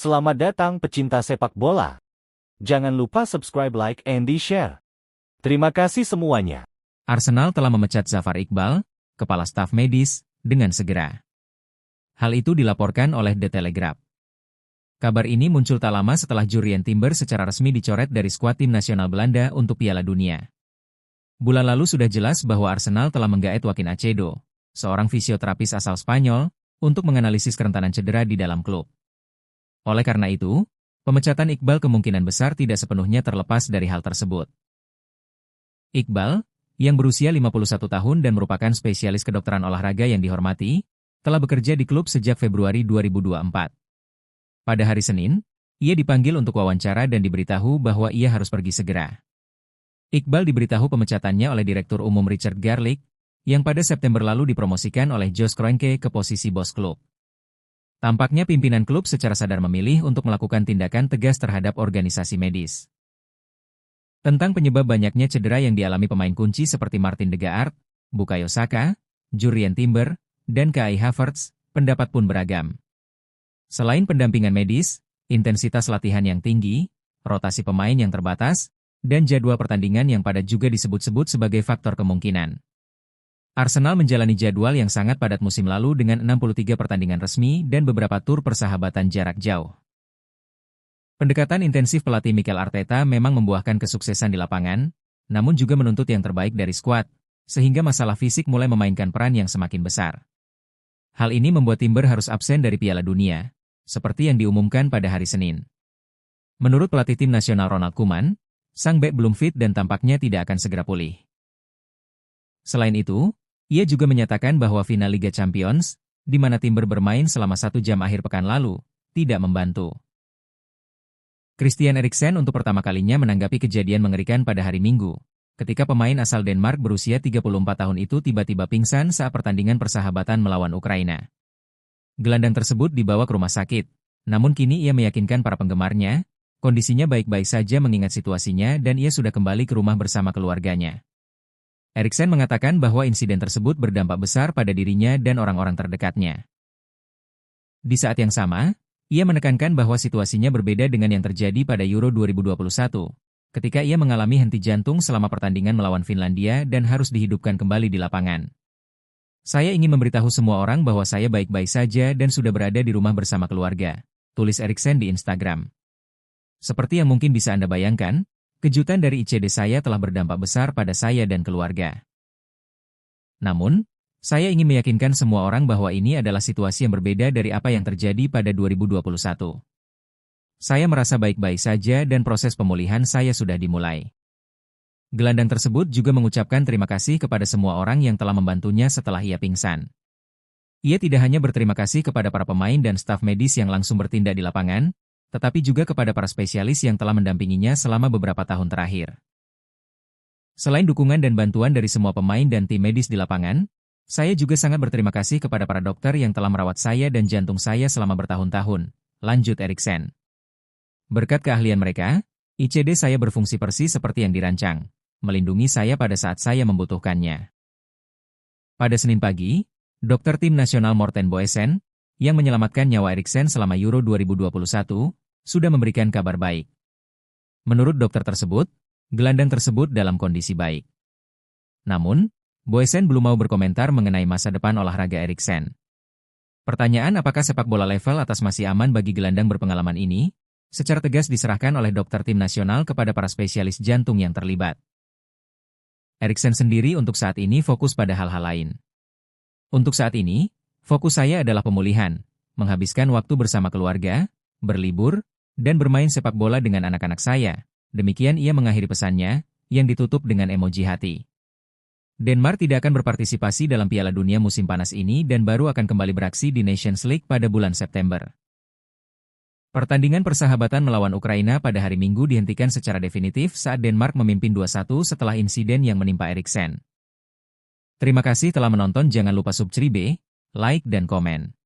Selamat datang pecinta sepak bola. Jangan lupa subscribe, like, and di-share. Terima kasih semuanya. Arsenal telah memecat Zafar Iqbal, kepala staf medis, dengan segera. Hal itu dilaporkan oleh The Telegraph. Kabar ini muncul tak lama setelah Jurrien Timber secara resmi dicoret dari skuad tim nasional Belanda untuk Piala Dunia. Bulan lalu sudah jelas bahwa Arsenal telah menggaet Joaquin Acedo, seorang fisioterapis asal Spanyol, untuk menganalisis kerentanan cedera di dalam klub. Oleh karena itu, pemecatan Iqbal kemungkinan besar tidak sepenuhnya terlepas dari hal tersebut. Iqbal, yang berusia 51 tahun dan merupakan spesialis kedokteran olahraga yang dihormati, telah bekerja di klub sejak Februari 2024. Pada hari Senin, ia dipanggil untuk wawancara dan diberitahu bahwa ia harus pergi segera. Iqbal diberitahu pemecatannya oleh Direktur Umum Richard Garlick, yang pada September lalu dipromosikan oleh Jos Kroenke ke posisi bos klub. Tampaknya pimpinan klub secara sadar memilih untuk melakukan tindakan tegas terhadap organisasi medis. Tentang penyebab banyaknya cedera yang dialami pemain kunci seperti Martin de Gaard, Bukayo Saka, Jurrien Timber, dan Kai Havertz, pendapat pun beragam. Selain pendampingan medis, intensitas latihan yang tinggi, rotasi pemain yang terbatas, dan jadwal pertandingan yang padat juga disebut-sebut sebagai faktor kemungkinan. Arsenal menjalani jadwal yang sangat padat musim lalu dengan 63 pertandingan resmi dan beberapa tur persahabatan jarak jauh. Pendekatan intensif pelatih Mikel Arteta memang membuahkan kesuksesan di lapangan, namun juga menuntut yang terbaik dari skuad, sehingga masalah fisik mulai memainkan peran yang semakin besar. Hal ini membuat Timber harus absen dari Piala Dunia, seperti yang diumumkan pada hari Senin. Menurut pelatih tim nasional Ronald Koeman, sang bek belum fit dan tampaknya tidak akan segera pulih. Selain itu, ia juga menyatakan bahwa final Liga Champions, di mana Timber bermain selama 1 jam akhir pekan lalu, tidak membantu. Christian Eriksen untuk pertama kalinya menanggapi kejadian mengerikan pada hari Minggu, ketika pemain asal Denmark berusia 34 tahun itu tiba-tiba pingsan saat pertandingan persahabatan melawan Ukraina. Gelandang tersebut dibawa ke rumah sakit, namun kini ia meyakinkan para penggemarnya, kondisinya baik-baik saja mengingat situasinya dan ia sudah kembali ke rumah bersama keluarganya. Eriksen mengatakan bahwa insiden tersebut berdampak besar pada dirinya dan orang-orang terdekatnya. Di saat yang sama, ia menekankan bahwa situasinya berbeda dengan yang terjadi pada Euro 2021, ketika ia mengalami henti jantung selama pertandingan melawan Finlandia dan harus dihidupkan kembali di lapangan. Saya ingin memberitahu semua orang bahwa saya baik-baik saja dan sudah berada di rumah bersama keluarga, tulis Eriksen di Instagram. Seperti yang mungkin bisa Anda bayangkan, kejutan dari ICD saya telah berdampak besar pada saya dan keluarga. Namun, saya ingin meyakinkan semua orang bahwa ini adalah situasi yang berbeda dari apa yang terjadi pada 2021. Saya merasa baik-baik saja dan proses pemulihan saya sudah dimulai. Gelandang tersebut juga mengucapkan terima kasih kepada semua orang yang telah membantunya setelah ia pingsan. Ia tidak hanya berterima kasih kepada para pemain dan staf medis yang langsung bertindak di lapangan, tetapi juga kepada para spesialis yang telah mendampinginya selama beberapa tahun terakhir. Selain dukungan dan bantuan dari semua pemain dan tim medis di lapangan, saya juga sangat berterima kasih kepada para dokter yang telah merawat saya dan jantung saya selama bertahun-tahun, lanjut Eriksen. Berkat keahlian mereka, ICD saya berfungsi persis seperti yang dirancang, melindungi saya pada saat saya membutuhkannya. Pada Senin pagi, dokter tim nasional Morten Boesen, yang menyelamatkan nyawa Eriksen selama Euro 2021, sudah memberikan kabar baik. Menurut dokter tersebut, gelandang tersebut dalam kondisi baik. Namun, Boesen belum mau berkomentar mengenai masa depan olahraga Eriksen. Pertanyaan apakah sepak bola level atas masih aman bagi gelandang berpengalaman ini, secara tegas diserahkan oleh dokter tim nasional kepada para spesialis jantung yang terlibat. Eriksen sendiri untuk saat ini fokus pada hal-hal lain. Untuk saat ini, fokus saya adalah pemulihan, menghabiskan waktu bersama keluarga, berlibur, dan bermain sepak bola dengan anak-anak saya. Demikian ia mengakhiri pesannya, yang ditutup dengan emoji hati. Denmark tidak akan berpartisipasi dalam Piala Dunia musim panas ini dan baru akan kembali beraksi di Nations League pada bulan September. Pertandingan persahabatan melawan Ukraina pada hari Minggu dihentikan secara definitif saat Denmark memimpin 2-1 setelah insiden yang menimpa Eriksen. Terima kasih telah menonton, jangan lupa subscribe, like dan komen.